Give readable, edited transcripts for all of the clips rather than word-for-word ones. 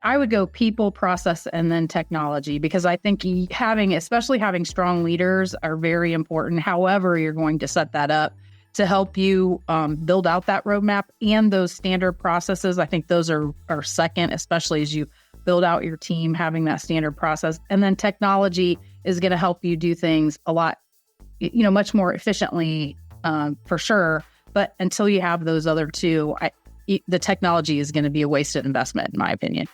I would go people, process, and then technology, because I think especially having strong leaders are very important. However, you're going to set that up to help you build out that roadmap and those standard processes. I think those are second, especially as you build out your team, having that standard process. And then technology is going to help you do things a lot, much more efficiently, for sure. But until you have those other two, the technology is going to be a wasted investment, in my opinion.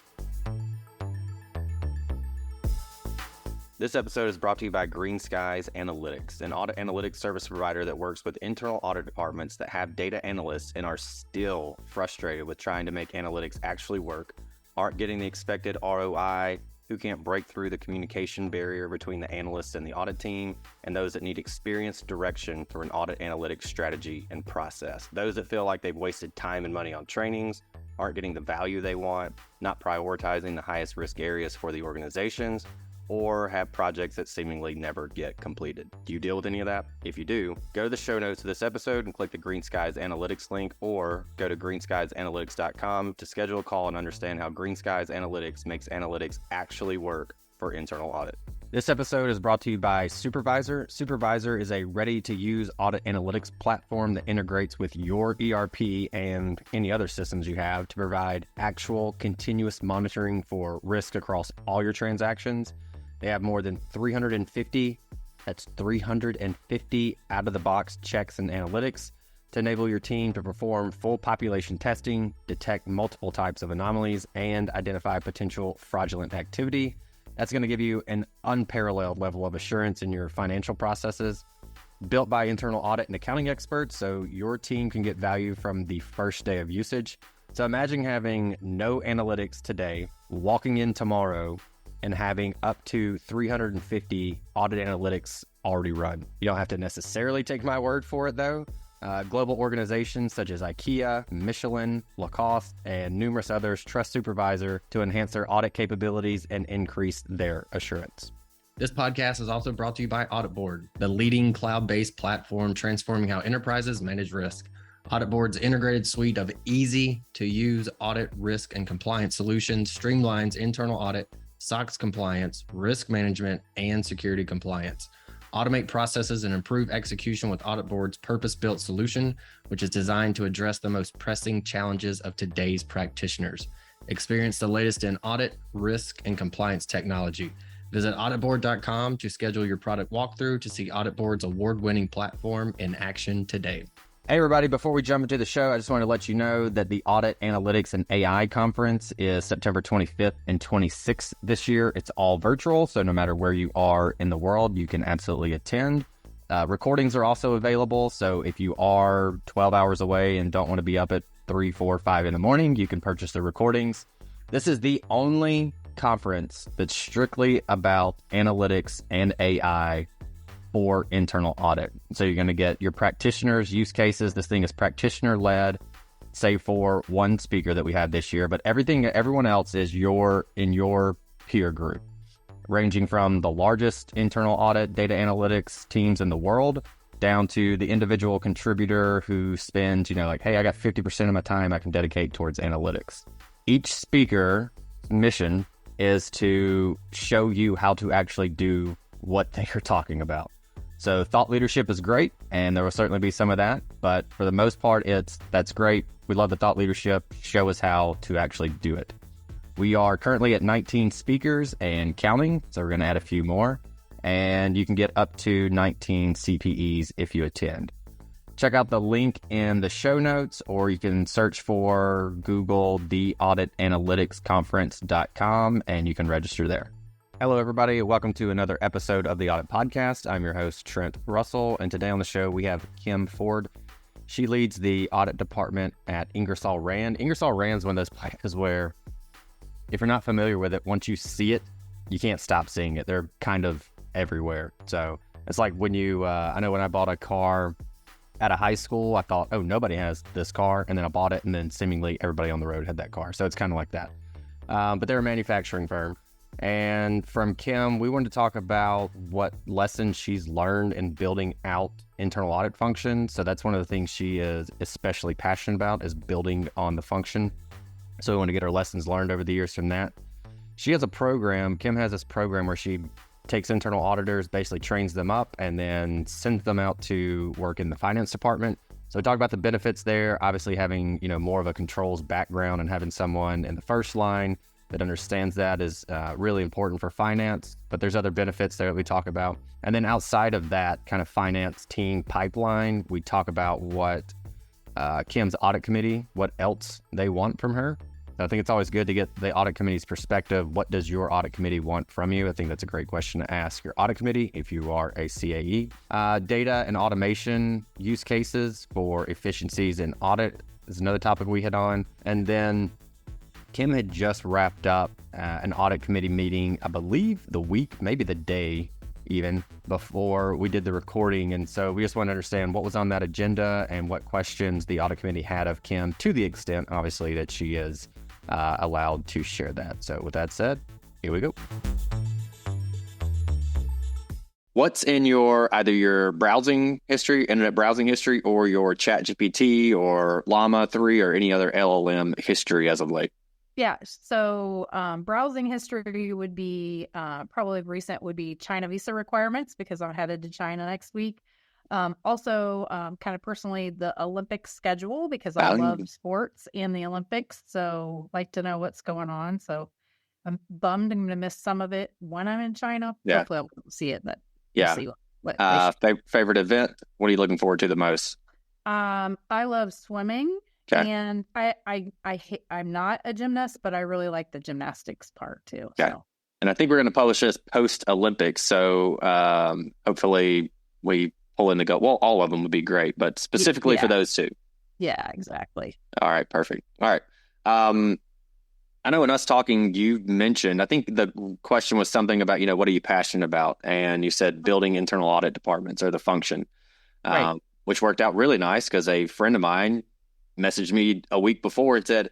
This episode is brought to you by Green Skies Analytics, an audit analytics service provider that works with internal audit departments that have data analysts and are still frustrated with trying to make analytics actually work, aren't getting the expected ROI, who can't break through the communication barrier between the analysts and the audit team, and those that need experienced direction through an audit analytics strategy and process. Those that feel like they've wasted time and money on trainings, aren't getting the value they want, not prioritizing the highest risk areas for the organizations, or have projects that seemingly never get completed. Do you deal with any of that? If you do, go to the show notes of this episode and click the Green Skies Analytics link, or go to greenskiesanalytics.com to schedule a call and understand how Green Skies Analytics makes analytics actually work for internal audit. This episode is brought to you by Supervisor. Supervisor is a ready-to-use audit analytics platform that integrates with your ERP and any other systems you have to provide actual continuous monitoring for risk across all your transactions. They have more than 350 out-of-the-box checks and analytics to enable your team to perform full population testing, detect multiple types of anomalies, and identify potential fraudulent activity. That's going to give you an unparalleled level of assurance in your financial processes. Built by internal audit and accounting experts, so your team can get value from the first day of usage. So imagine having no analytics today, walking in tomorrow, and having up to 350 audit analytics already run. You don't have to necessarily take my word for it, though. Global organizations such as IKEA, Michelin, Lacoste, and numerous others trust Supervisor to enhance their audit capabilities and increase their assurance. This podcast is also brought to you by Audit Board, the leading cloud-based platform transforming how enterprises manage risk. Audit Board's integrated suite of easy-to-use audit, risk, and compliance solutions streamlines internal audit, SOX compliance, risk management, and security compliance. Automate processes and improve execution with Audit Board's purpose-built solution, which is designed to address the most pressing challenges of today's practitioners. Experience the latest in audit, risk, and compliance technology. Visit auditboard.com to schedule your product walkthrough to see Audit Board's award-winning platform in action today. Hey everybody, before we jump into the show, I just want to let you know that the Audit Analytics and AI Conference is September 25th and 26th this year. It's all virtual, so no matter where you are in the world, you can absolutely attend. Recordings are also available, so if you are 12 hours away and don't want to be up at 3, 4, 5 in the morning, you can purchase the recordings. This is the only conference that's strictly about analytics and AI for internal audit. So you're going to get your practitioners' use cases. This thing is practitioner-led, save for one speaker that we had this year, but everyone else is in your peer group, ranging from the largest internal audit data analytics teams in the world down to the individual contributor who spends, hey, I got 50% of my time I can dedicate towards analytics. Each speaker's mission is to show you how to actually do what they are talking about. So thought leadership is great, and there will certainly be some of that, but for the most part, that's great. We love the thought leadership. Show us how to actually do it. We are currently at 19 speakers and counting, so we're going to add a few more, and you can get up to 19 CPEs if you attend. Check out the link in the show notes, or you can search for Google the auditanalyticsconference.com, and you can register there. Hello, everybody. Welcome to another episode of the Audit Podcast. I'm your host, Trent Russell, and today on the show, we have Kim Ford. She leads the audit department at Ingersoll Rand. Ingersoll Rand is one of those places where, if you're not familiar with it, once you see it, you can't stop seeing it. They're kind of everywhere. So it's like when I know when I bought a car at a high school, I thought, oh, nobody has this car. And then I bought it, and then seemingly everybody on the road had that car. So it's kind of like that. But they're a manufacturing firm. And from Kim, we wanted to talk about what lessons she's learned in building out internal audit function. So that's one of the things she is especially passionate about, is building on the function. So we want to get our lessons learned over the years from that. Kim has this program where she takes internal auditors, basically trains them up, and then sends them out to work in the finance department. So we talk about the benefits there, obviously having, more of a controls background and having someone in the first line that understands that is really important for finance, but there's other benefits there that we talk about. And then outside of that kind of finance team pipeline, we talk about what Kim's audit committee, what else they want from her. I think it's always good to get the audit committee's perspective. What does your audit committee want from you? I think that's a great question to ask your audit committee if you are a CAE. Data and automation use cases for efficiencies in audit is another topic we hit on. And then Kim had just wrapped up an audit committee meeting, I believe the week, maybe the day even, before we did the recording. And so we just want to understand what was on that agenda and what questions the audit committee had of Kim, to the extent, obviously, that she is allowed to share that. So with that said, here we go. What's in either your browsing history, internet browsing history, or your ChatGPT or Llama 3 or any other LLM history as of late? Yeah. So browsing history would be probably recent would be China visa requirements, because I'm headed to China next week. Also, kind of personally, the Olympic schedule, because I love sports and the Olympics. So like to know what's going on. So I'm bummed I'm going to miss some of it when I'm in China. Yeah. Hopefully I'll see it. But yeah. We'll see Favorite event? What are you looking forward to the most? I love swimming. Okay. And I'm not a gymnast, but I really like the gymnastics part too. Okay. So. And I think we're going to publish this post Olympics. So hopefully we pull in the go. Well, all of them would be great, but specifically for those two. Yeah, exactly. All right. Perfect. All right. I know in us talking, you mentioned, I think the question was something about, what are you passionate about? And you said building internal audit departments or the function, right. Which worked out really nice because a friend of mine messaged me a week before and said,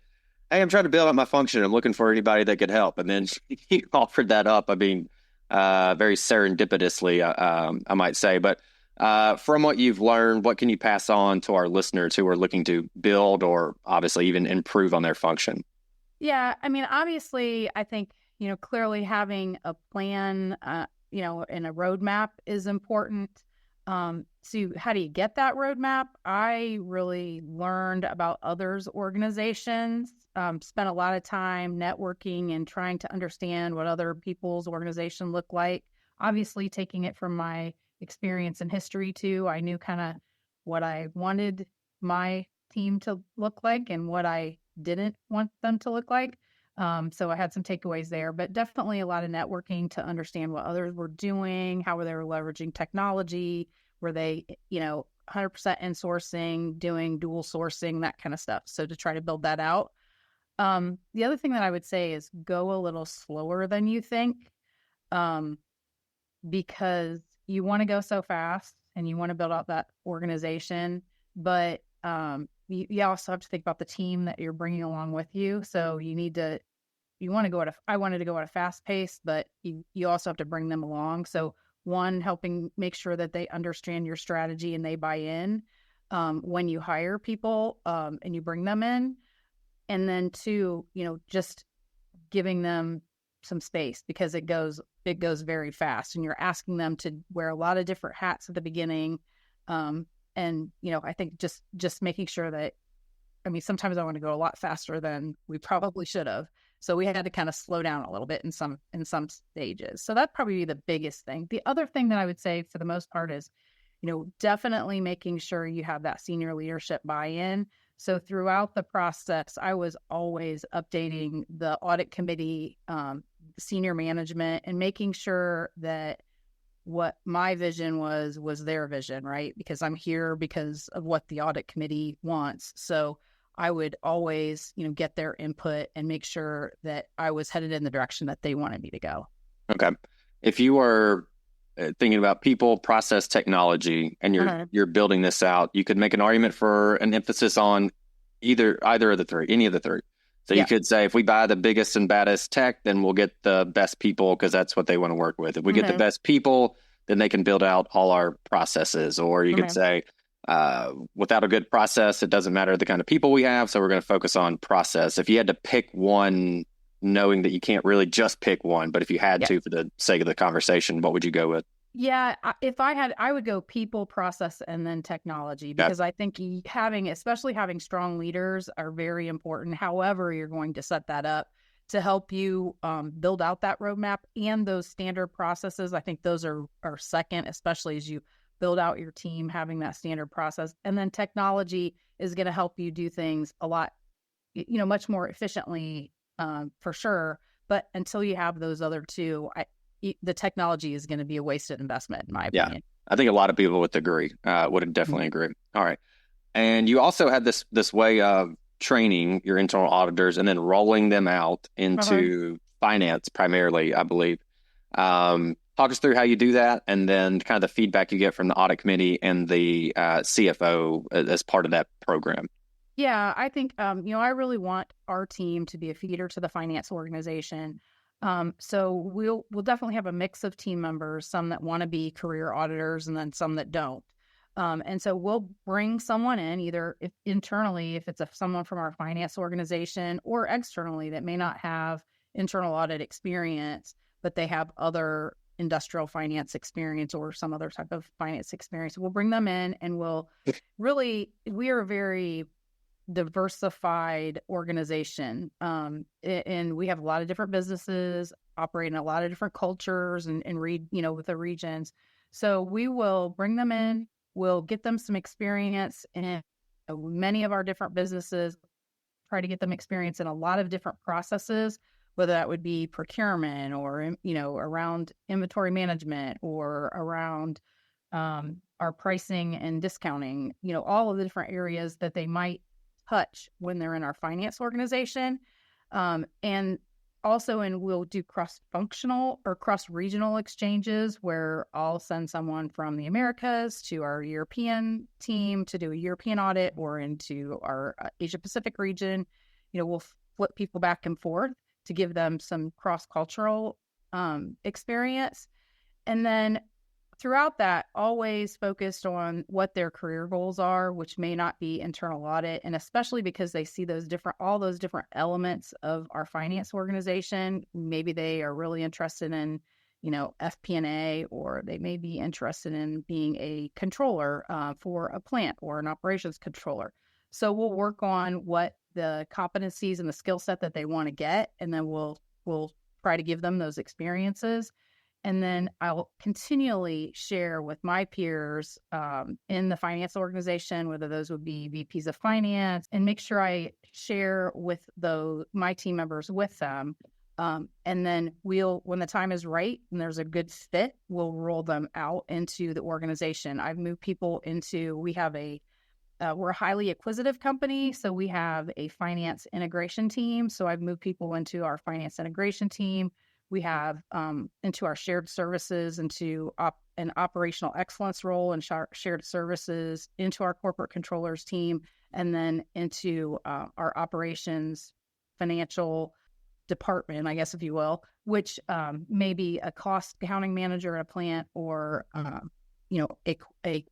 "Hey, I'm trying to build out my function. I'm looking for anybody that could help." And then he offered that up. I mean, very serendipitously, I might say. But from what you've learned, what can you pass on to our listeners who are looking to build or obviously even improve on their function? Yeah, I mean, obviously, I think, clearly having a plan, and a roadmap is important. So how do you get that roadmap? I really learned about others' organizations, spent a lot of time networking and trying to understand what other people's organization look like. Obviously, taking it from my experience in history too, I knew kind of what I wanted my team to look like and what I didn't want them to look like. So I had some takeaways there, but definitely a lot of networking to understand what others were doing, how they were leveraging technology, were they, 100% insourcing, doing dual sourcing, that kind of stuff. So to try to build that out. The other thing that I would say is go a little slower than you think, because you want to go so fast and you want to build out that organization, but you also have to think about the team that you're bringing along with you. So I wanted to go at a fast pace, but you also have to bring them along. So one, helping make sure that they understand your strategy and they buy in when you hire people and you bring them in. And then two, just giving them some space, because it goes very fast and you're asking them to wear a lot of different hats at the beginning. And, I think just making sure that, sometimes I want to go a lot faster than we probably should have. So we had to kind of slow down a little bit in some stages. So that'd probably be the biggest thing. The other thing that I would say for the most part is, definitely making sure you have that senior leadership buy-in. So throughout the process, I was always updating the audit committee, senior management, and making sure that what my vision was their vision, right? Because I'm here because of what the audit committee wants. So I would always, get their input and make sure that I was headed in the direction that they wanted me to go. Okay. If you are thinking about people, process, technology, and you're building this out, you could make an argument for an emphasis on either of the three, any of the three. So you could say, if we buy the biggest and baddest tech, then we'll get the best people because that's what they want to work with. If we get the best people, then they can build out all our processes. Or you could say, Without a good process, it doesn't matter the kind of people we have. So we're going to focus on process. If you had to pick one, knowing that you can't really just pick one, but if you had to, for the sake of the conversation, what would you go with? Yeah, if I had, I would go people, process, and then technology, because I think especially having strong leaders are very important. However, you're going to set that up to help you build out that roadmap and those standard processes. I think those are second, especially as you build out your team, having that standard process. And then technology is going to help you do things a lot, much more efficiently, for sure. But until you have those other two, the technology is going to be a wasted investment, in my opinion. I think a lot of people would agree. Would definitely agree. All right. And you also had this way of training your internal auditors and then rolling them out into finance primarily, I believe. Talk us through how you do that, and then kind of the feedback you get from the audit committee and the CFO as part of that program. Yeah, I think, I really want our team to be a feeder to the finance organization. So we'll definitely have a mix of team members, some that want to be career auditors and then some that don't. And so we'll bring someone in, either internally, if it's someone from our finance organization, or externally that may not have internal audit experience, but they have other industrial finance experience or some other type of finance experience. We'll bring them in, and we are a very diversified organization. And we have a lot of different businesses operating a lot of different cultures and with the regions. So we will bring them in, we'll get them some experience in many of our different businesses, try to get them experience in a lot of different processes, whether that would be procurement or, around inventory management or around our pricing and discounting, all of the different areas that they might touch when they're in our finance organization. And also, we'll do cross-functional or cross-regional exchanges where I'll send someone from the Americas to our European team to do a European audit, or into our Asia-Pacific region. We'll flip people back and forth to give them some cross-cultural experience. And then throughout that, always focused on what their career goals are, which may not be internal audit. And especially because they see all those different elements of our finance organization. Maybe they are really interested in, FP&A, or they may be interested in being a controller for a plant, or an operations controller. So we'll work on what the competencies and the skill set that they want to get. And then we'll try to give them those experiences. And then I'll continually share with my peers in the finance organization, whether those would be VPs of finance, and make sure I share with my team members with them. And then when the time is right and there's a good fit, we'll roll them out into the organization. I've moved people we're a highly acquisitive company, so we have a finance integration team. So I've moved people into our finance integration team. We have into our shared services, into an operational excellence role and shared services, into our corporate controllers team, and then into our operations financial department, I guess, if you will, which may be a cost accounting manager at a plant, or a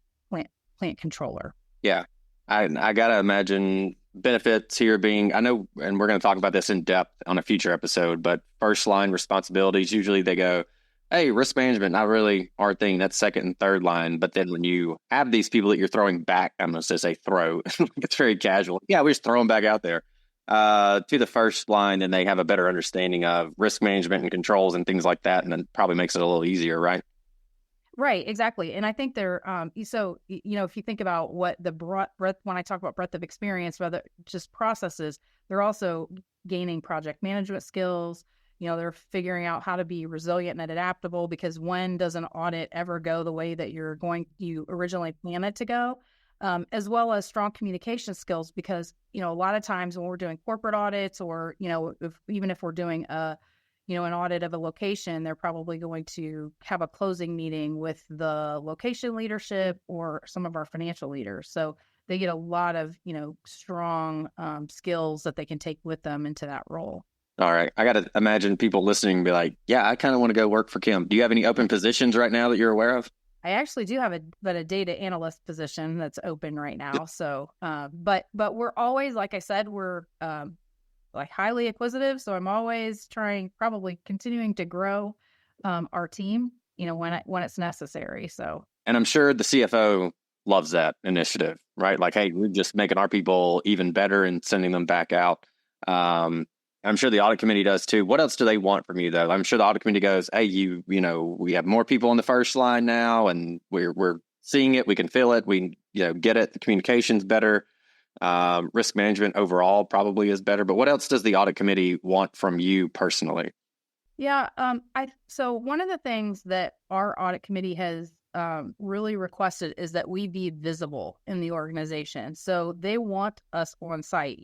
plant controller. Yeah, I gotta imagine benefits here being, I know, and we're going to talk about this in depth on a future episode, but first line responsibilities, usually they go, hey, risk management, not really our thing. That's second and third line. But then when you have these people that you're throwing back, I'm going to say throw, it's very casual. Yeah, we just throw them back out there to the first line, and they have a better understanding of risk management and controls and things like that. And then probably makes it a little easier, right? Right, exactly. And I think they're, so, if you think about what the breadth, when I talk about breadth of experience, rather just processes, they're also gaining project management skills. They're figuring out how to be resilient and adaptable, because when does an audit ever go the way that you originally planned it to go? As well as strong communication skills, because, a lot of times when we're doing corporate audits, or, even if we're doing an audit of a location, they're probably going to have a closing meeting with the location leadership or some of our financial leaders. So they get a lot of, strong skills that they can take with them into that role. All right. I got to imagine people listening be like, yeah, I kind of want to go work for Kim. Do you have any open positions right now that you're aware of? I actually do have a data analyst position that's open right now. So, but we're always, like I said, we're like highly acquisitive. So I'm always probably continuing to grow our team, when it's necessary. So, And I'm sure the CFO loves that initiative, right? Like, hey, we're just making our people even better and sending them back out. I'm sure the audit committee does too. What else do they want from you, though? I'm sure the audit committee goes, hey, we have more people on the first line now, and we're seeing it. We can feel it. We get it. The communication's better. Risk management overall probably is better. But what else does the audit committee want from you personally? Yeah. So one of the things that our audit committee has really requested is that we be visible in the organization. So they want us on site.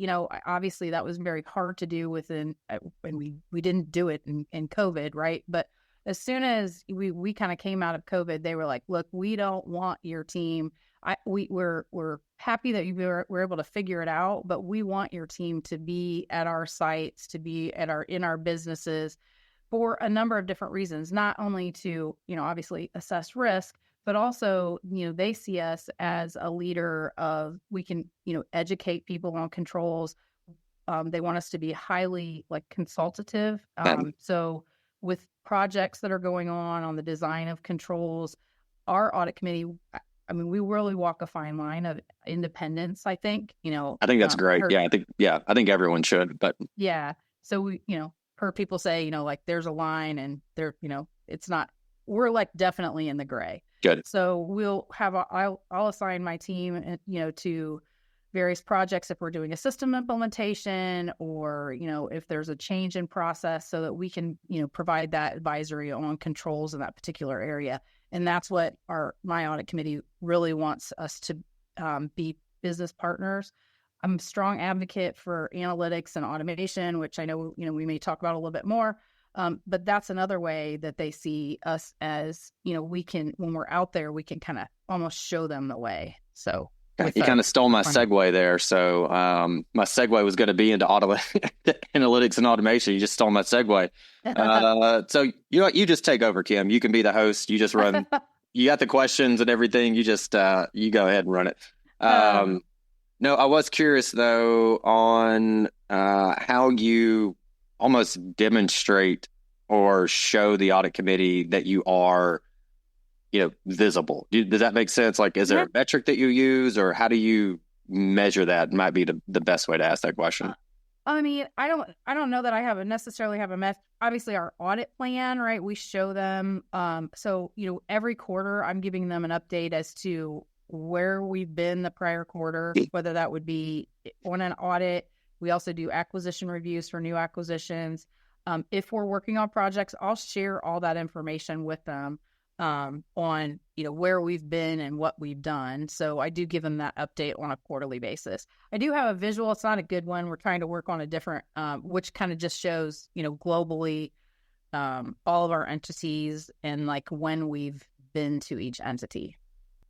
Obviously that was very hard to do when we didn't do it in COVID, right? But as soon as we kind of came out of COVID, they were like, look, we don't want your team. We're happy that we're able to figure it out, but we want your team to be at our sites, to be in our businesses for a number of different reasons, not only to, obviously assess risk, but also, they see us as a leader we can, educate people on controls. They want us to be highly consultative. So with projects that are going on the design of controls, our audit committee, we really walk a fine line of independence, I think, I think that's great. I think everyone should, but yeah. So we, heard people say, there's a line and there, it's not, we're definitely in the gray. Good. So we'll have, I'll assign my team, to various projects if we're doing a system implementation or, if there's a change in process so that we can, provide that advisory on controls in that particular area. And that's what my audit committee really wants us to be business partners. I'm a strong advocate for analytics and automation, which I know, we may talk about a little bit more. But that's another way that they see us as, we can, when we're out there, we can kind of almost show them the way. So you kind of stole my segue there. So my segue was going to be into analytics and automation. You just stole my segue. So you just take over, Kim. You can be the host. You just run. You got the questions and everything. You just you go ahead and run it. No, I was curious though on how you almost demonstrate or show the audit committee that you are, visible. Does that make sense? Is there a metric that you use, or how do you measure that? Might be the best way to ask that question. I don't know that I necessarily have a obviously our audit plan, right? We show them. So, every quarter I'm giving them an update as to where we've been the prior quarter, whether that would be on an audit. We also do acquisition reviews for new acquisitions. If we're working on projects, I'll share all that information with them on, where we've been and what we've done. So I do give them that update on a quarterly basis. I do have a visual. It's not a good one. We're trying to work on a different, which kind of just shows, globally, all of our entities and when we've been to each entity.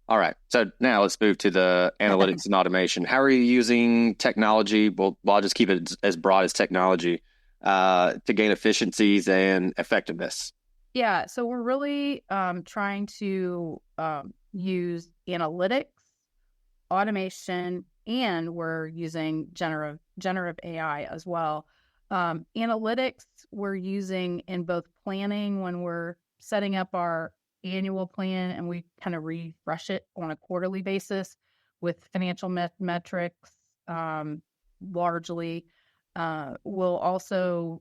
All right. So now let's move to the analytics and automation. How are you using technology? Well, I'll just keep it as broad as technology to gain efficiencies and effectiveness. Yeah. So we're really trying to use analytics, automation, and we're using generative AI as well. Analytics we're using in both planning when we're setting up our annual plan, and we kind of refresh it on a quarterly basis with financial metrics largely. We'll also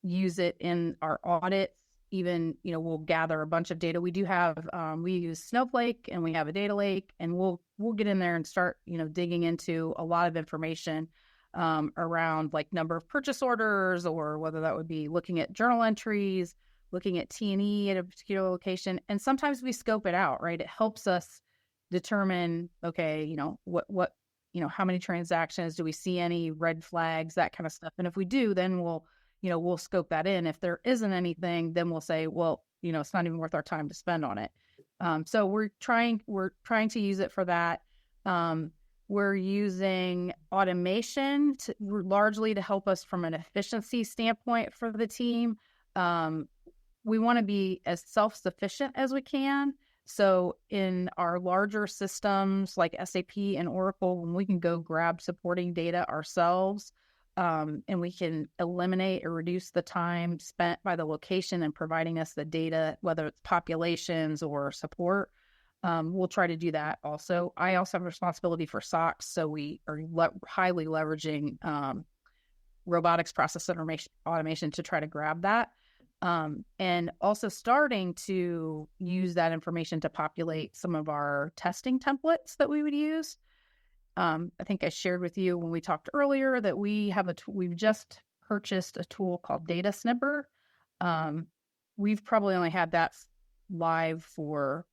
use it in our audits. Even, we'll gather a bunch of data. We do have, we use Snowflake and we have a data lake, and we'll get in there and start, digging into a lot of information around number of purchase orders, or whether that would be looking at journal entries, looking at T&E at a particular location. And sometimes we scope it out, right? It helps us determine, okay, what, how many transactions, do we see any red flags, that kind of stuff. And if we do, then we'll scope that in. If there isn't anything, then we'll say, well, it's not even worth our time to spend on it. So we're trying to use it for that. We're using automation largely to help us from an efficiency standpoint for the team. We want to be as self-sufficient as we can. So in our larger systems like SAP and Oracle, when we can go grab supporting data ourselves, and we can eliminate or reduce the time spent by the location and providing us the data, whether it's populations or support, we'll try to do that also. I also have responsibility for SOX, so we are highly leveraging robotics process automation to try to grab that. And also starting to use that information to populate some of our testing templates that we would use. I think I shared with you when we talked earlier that we've just purchased a tool called Data Snipper. We've probably only had that live for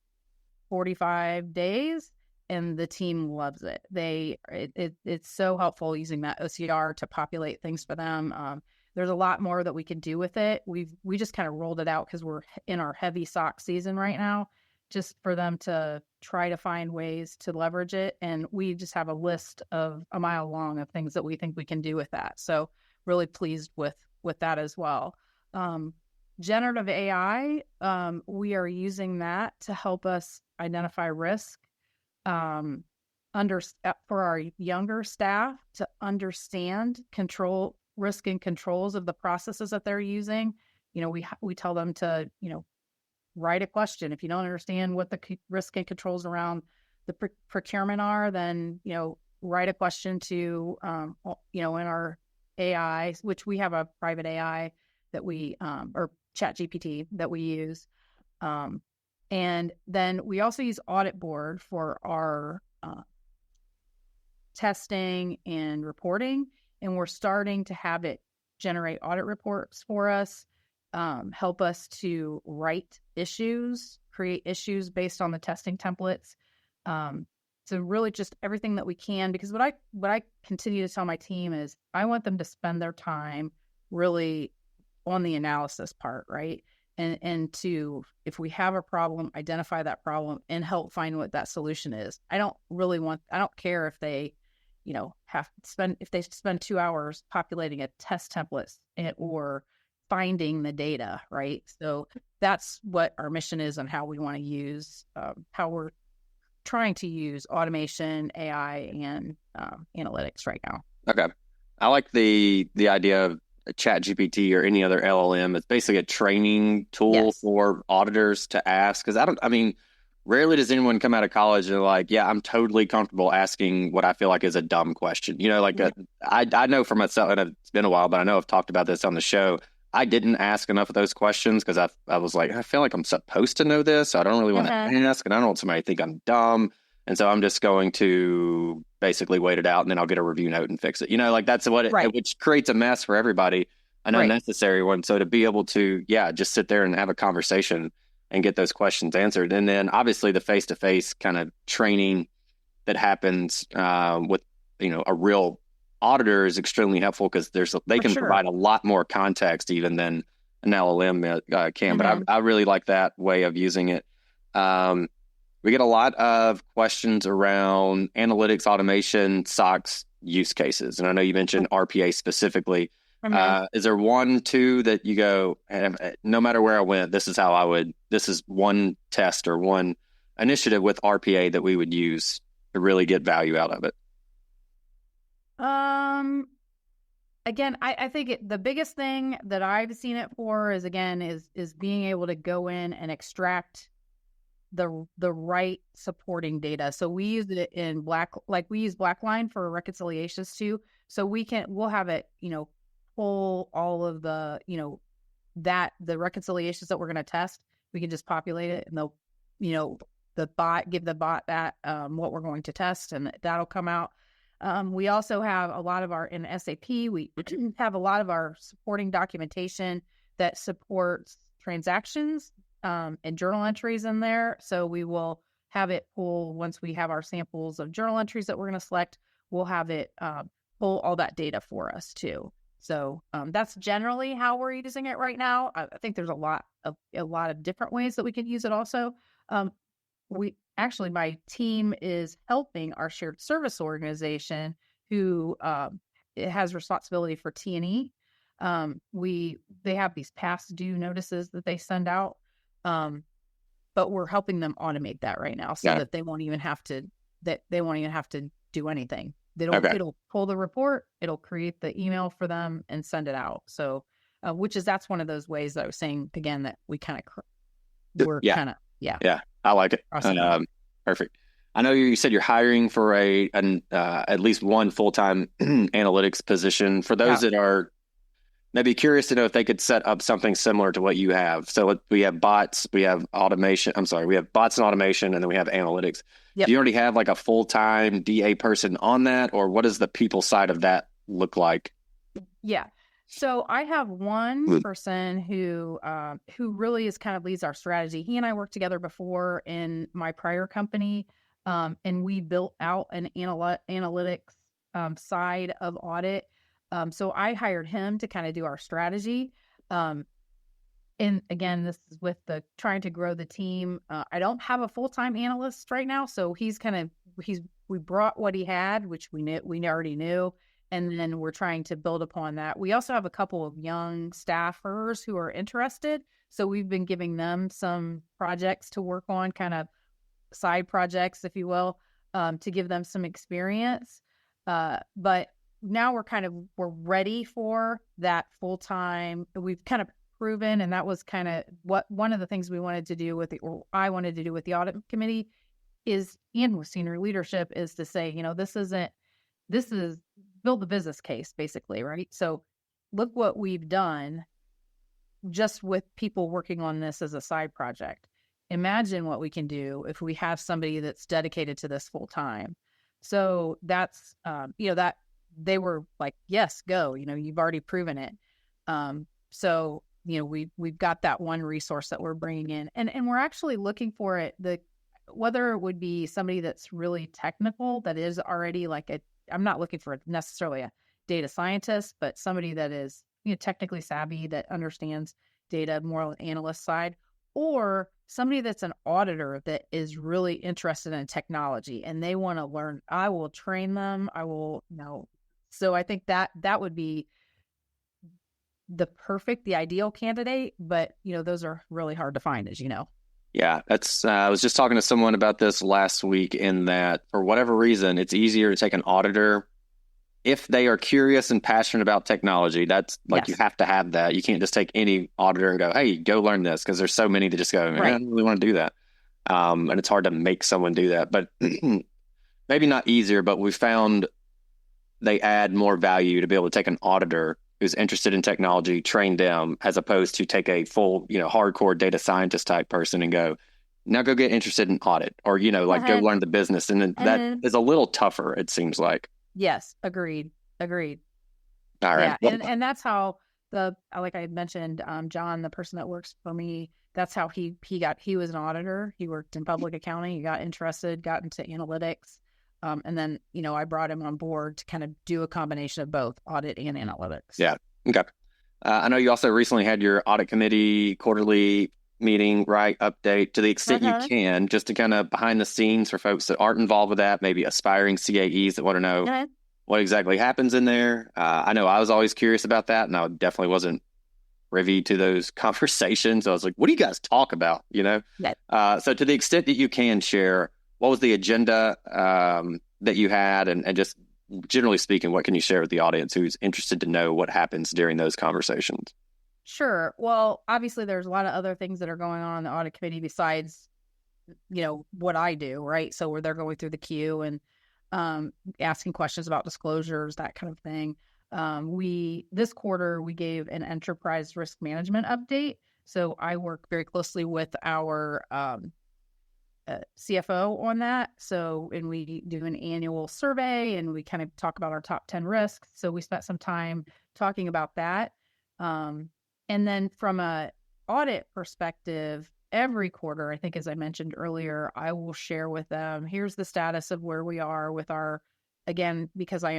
45 days, and the team loves it. It's so helpful using that OCR to populate things for them. There's a lot more that we can do with it. We just kind of rolled it out because we're in our heavy SOX season right now, just for them to try to find ways to leverage it. And we just have a list of a mile long of things that we think we can do with that. So really pleased with that as well. Generative AI, we are using that to help us identify risk for our younger staff to understand risk and controls of the processes that they're using. We tell them to, write a question. If you don't understand what the risk and controls around the procurement are, then, write a question to, in our AI, which we have a private AI that we, or ChatGPT that we use. And then we also use Audit Board for our testing and reporting. And we're starting to have it generate audit reports for us, help us to write issues, create issues based on the testing templates. So really just everything that we can, because what I continue to tell my team is I want them to spend their time really on the analysis part, right? And to, if we have a problem, identify that problem and help find what that solution is. I don't care if they, if they spend 2 hours populating a test template or finding the data, right? So that's what our mission is and how we want to use, how we're trying to use automation, AI, and analytics right now. Okay. I like the idea of ChatGPT or any other LLM. It's basically a training tool for auditors to ask. Because rarely does anyone come out of college and like, yeah, I'm totally comfortable asking what I feel like is a dumb question. I know for myself, and it's been a while, but I know I've talked about this on the show. I didn't ask enough of those questions because I was like, I feel like I'm supposed to know this. So I don't really want to ask, and I don't want somebody to think I'm dumb. And so I'm just going to basically wait it out, and then I'll get a review note and fix it. That's what it, which creates a mess for everybody, an unnecessary one. So to be able to, just sit there and have a conversation and get those questions answered. And then obviously the face-to-face kind of training that happens with, a real auditor is extremely helpful because they can provide a lot more context even than an LLM can. But I really like that way of using it. We get a lot of questions around analytics, automation, SOX use cases. And I know you mentioned RPA specifically. Is there one, two that you go, no matter where I went, this is one test or one initiative with RPA that we would use to really get value out of it? Again, I think the biggest thing that I've seen it for is being able to go in and extract the right supporting data. So we use it in we use Blackline for reconciliations too. So we'll have it, pull all of the, the reconciliations that we're going to test. We can just populate it, and they'll, give the bot that what we're going to test, and that'll come out. We also have a lot of in SAP, we have a lot of our supporting documentation that supports transactions and journal entries in there. So we will have it pull, once we have our samples of journal entries that we're going to select, we'll have it pull all that data for us too. So that's generally how we're using it right now. I think there's a lot of different ways that we can use it also. My team is helping our shared service organization who it has responsibility for T&E. They have these past due notices that they send out. but we're helping them automate that right now so that they won't even have to do anything. It'll pull the report, it'll create the email for them and send it out. So, that's one of those ways that I was saying again that we kind of I like it. Perfect. I know you said you're hiring for at least one full-time analytics position. For those that are maybe curious to know if they could set up something similar to what you have. So we have bots, we have automation. We have bots and automation, and then we have analytics. Yep. Do you already have like a full-time DA person on that, or what does the people side of that look like? Yeah. So I have one person who really is kind of leads our strategy. He and I worked together before in my prior company, and we built out an analytics side of audit. So I hired him to kind of do our strategy. And again, this is with the trying to grow the team. I don't have a full-time analyst right now. So we brought what he had, which we already knew. And then we're trying to build upon that. We also have a couple of young staffers who are interested. So we've been giving them some projects to work on, kind of side projects, if you will, to give them some experience. But now we're ready for that full time. We've kind of proven, and that was kind of one of the things we wanted to do I wanted to do with the audit committee and with senior leadership is to say, this is build the business case basically, right? So look what we've done just with people working on this as a side project. Imagine what we can do if we have somebody that's dedicated to this full time. So that's, that they were like, yes, go, you've already proven it. So, we've got that one resource that we're bringing in and we're actually looking for it. Whether it would be somebody that's really technical, that is already I'm not looking for necessarily a data scientist, but somebody that is technically savvy, that understands data more on the analyst side, or somebody that's an auditor that is really interested in technology and they want to learn. I will train them. I will So I think that would be the ideal candidate, but those are really hard to find, as you know. Yeah, I was just talking to someone about this last week in that for whatever reason, it's easier to take an auditor if they are curious and passionate about technology. That's you have to have that. You can't just take any auditor and go, hey, go learn this, because there's so many that just go, I don't really want to do that. And it's hard to make someone do that, but maybe not easier, but we found they add more value to be able to take an auditor who's interested in technology, train them, as opposed to take a full, hardcore data scientist type person and go get interested in audit, or, go learn the business. And then that is a little tougher, it seems like. Yes. Agreed. All right. Yeah. And that's how like I had mentioned, John, the person that works for me, that's how he was an auditor. He worked in public accounting. He got interested, got into analytics. And then, I brought him on board to kind of do a combination of both audit and analytics. Yeah. Okay. I know you also recently had your audit committee quarterly meeting, right? Update to the extent you can, just to kind of behind the scenes for folks that aren't involved with that, maybe aspiring CAEs that want to know what exactly happens in there. I know I was always curious about that, and I definitely wasn't privy to those conversations. I was like, what do you guys talk about? So to the extent that you can share, what was the agenda that you had? And just generally speaking, what can you share with the audience who's interested to know what happens during those conversations? Sure. Well, obviously, there's a lot of other things that are going on in the audit committee besides, what I do, right? So where they're going through the queue and asking questions about disclosures, that kind of thing. This quarter, we gave an enterprise risk management update. So I work very closely with our CFO on that. So, and we do an annual survey and we kind of talk about our top 10 risks. So we spent some time talking about that. And then from a audit perspective, every quarter, I think, as I mentioned earlier, I will share with them, here's the status of where we are with our, again, because I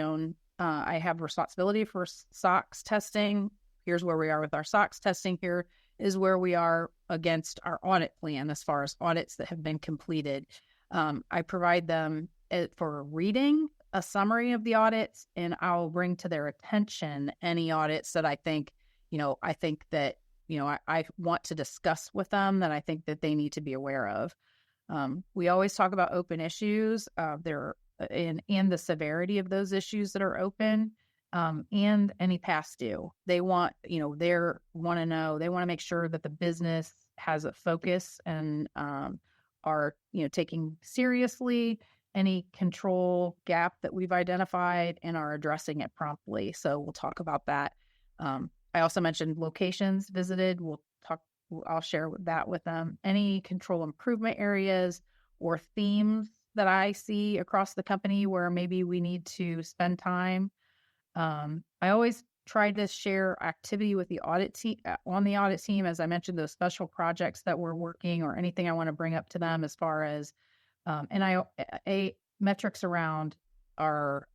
have responsibility for SOX testing. Here's where we are with our SOX testing. Here is where we are against our audit plan as far as audits that have been completed. I provide them for reading a summary of the audits, and I'll bring to their attention any audits that I think that I want to discuss with them that I think that they need to be aware of. We always talk about open issues, and the severity of those issues that are open, and any past due. They want to make sure that the business has a focus and are taking seriously any control gap that we've identified and are addressing it promptly. So we'll talk about that. I also mentioned locations visited. I'll share that with them. Any control improvement areas or themes that I see across the company where maybe we need to spend time. I always try to share activity with the audit team on the audit team. As I mentioned, those special projects that we're working or anything I want to bring up to them as far as metrics around our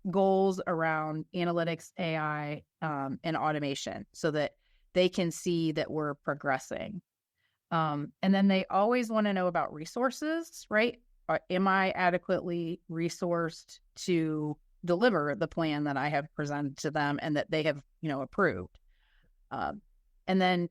goals around analytics, AI, and automation so that they can see that we're progressing. And then they always want to know about resources, right? Am I adequately resourced to deliver the plan that I have presented to them and that they have, approved? And then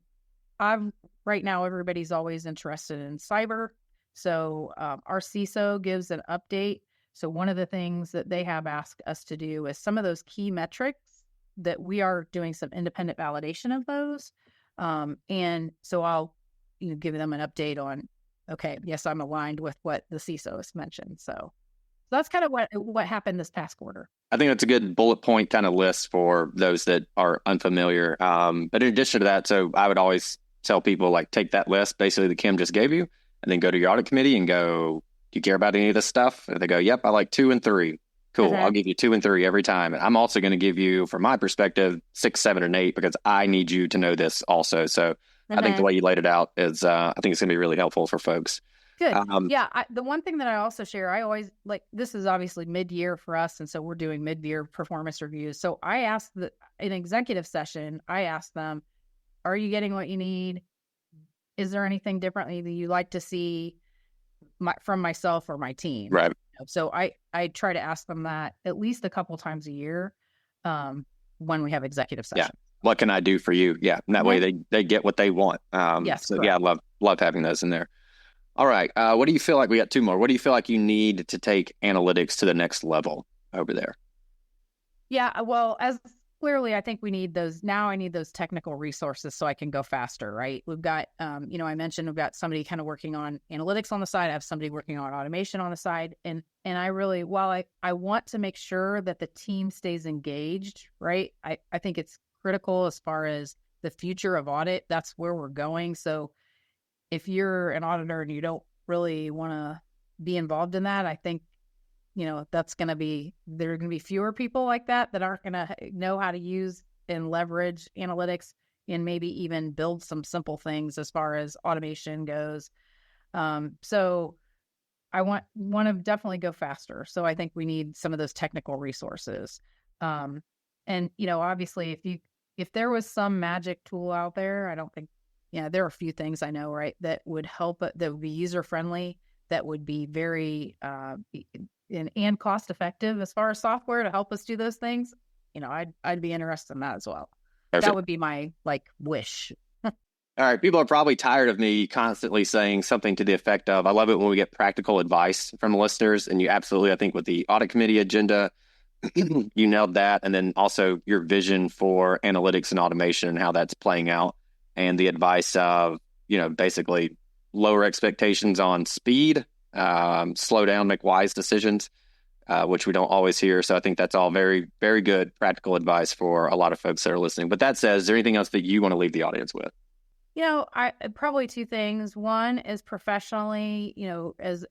right now, everybody's always interested in cyber. So our CISO gives an update. So one of the things that they have asked us to do is some of those key metrics that we are doing some independent validation of those. And so I'll give them an update on, okay, yes, I'm aligned with what the CISO has mentioned. So that's kind of what happened this past quarter. I think that's a good bullet point kind of list for those that are unfamiliar. But in addition to that, so I would always tell people, like, take that list basically that Kim just gave you and then go to your audit committee and go, do you care about any of this stuff? And they go, yep, I like 2 and 3. Cool. I'll give you 2 and 3 every time. And I'm also going to give you, from my perspective, 6, 7, and 8, because I need you to know this also. So I think the way you laid it out is, I think it's going to be really helpful for folks. Good. The one thing that I also share, I always this is obviously mid-year for us. And so we're doing mid-year performance reviews. So I asked in executive session, I asked them, are you getting what you need? Is there anything differently that you'd like to see from myself or my team? Right. So I try to ask them that at least a couple times a year when we have executive sessions. Yeah. What can I do for you? Yeah. And that way they get what they want. Yes. So correct. yeah, I love having those in there. All right. What do you feel like? We got 2 more. What do you feel like you need to take analytics to the next level over there? Yeah. Well, as clearly, I think we need those. Now I need those technical resources so I can go faster, right? We've got, I mentioned we've got somebody kind of working on analytics on the side. I have somebody working on automation on the side. And I really, while I want to make sure that the team stays engaged, right? I think it's critical as far as the future of audit. That's where we're going. So if you're an auditor and you don't really want to be involved in that, I think, that's going to be, there are going to be fewer people like that aren't going to know how to use and leverage analytics and maybe even build some simple things as far as automation goes. So I want to definitely go faster. So I think we need some of those technical resources. And, obviously if there was some magic tool out there, I don't think, there are a few things I know, right, that would help, that would be user-friendly, that would be very, and cost-effective as far as software to help us do those things. I'd be interested in that as well. Perfect. That would be my wish. All right. People are probably tired of me constantly saying something to the effect of, I love it when we get practical advice from listeners. And you absolutely, I think with the audit committee agenda, you nailed that. And then also your vision for analytics and automation and how that's playing out. And the advice of, basically lower expectations on speed, slow down, make wise decisions, which we don't always hear. So I think that's all very, very good practical advice for a lot of folks that are listening. But that said, is there anything else that you want to leave the audience with? I probably 2 things. One is professionally, if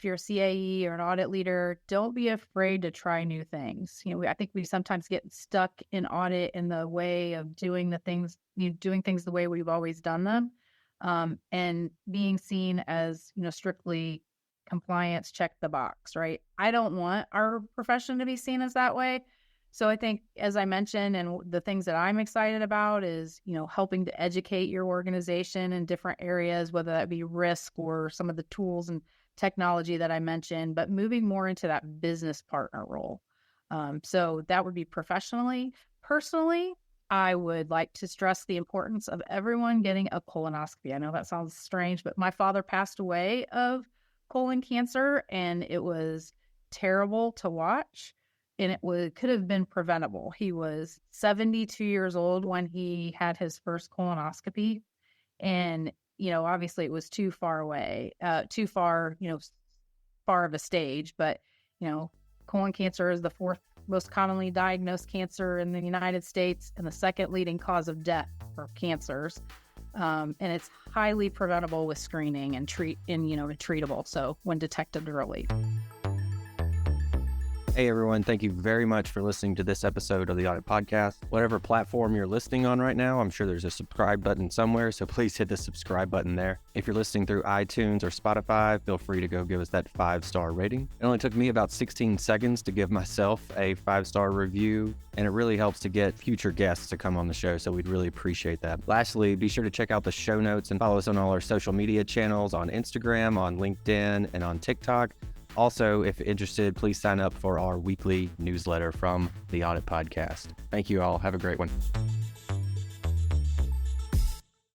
you're a CAE or an audit leader, don't be afraid to try new things. I think we sometimes get stuck in audit in the way of doing things the way we've always done them, and being seen as, strictly compliance, check the box, right? I don't want our profession to be seen as that way. So I think, as I mentioned, and the things that I'm excited about is, helping to educate your organization in different areas, whether that be risk or some of the tools and technology that I mentioned, but moving more into that business partner role. So that would be professionally. Personally, I would like to stress the importance of everyone getting a colonoscopy. I know that sounds strange, but my father passed away of colon cancer, and it was terrible to watch, and could have been preventable. He was 72 years old when he had his first colonoscopy, and obviously it was too far away, too far, far of a stage. But colon cancer is the fourth most commonly diagnosed cancer in the United States and the second leading cause of death for cancers. And it's highly preventable with screening and treatable. So when detected early. Hey everyone, thank you very much for listening to this episode of the Audit Podcast. Whatever platform you're listening on right now, I'm sure there's a subscribe button somewhere, so please hit the subscribe button there. If you're listening through iTunes or Spotify, feel free to go give us that 5-star rating. It only took me about 16 seconds to give myself a 5-star review, and it really helps to get future guests to come on the show, so we'd really appreciate that. Lastly, be sure to check out the show notes and follow us on all our social media channels on Instagram, on LinkedIn, and on TikTok. Also, if interested, please sign up for our weekly newsletter from the Audit Podcast. Thank you all. Have a great one.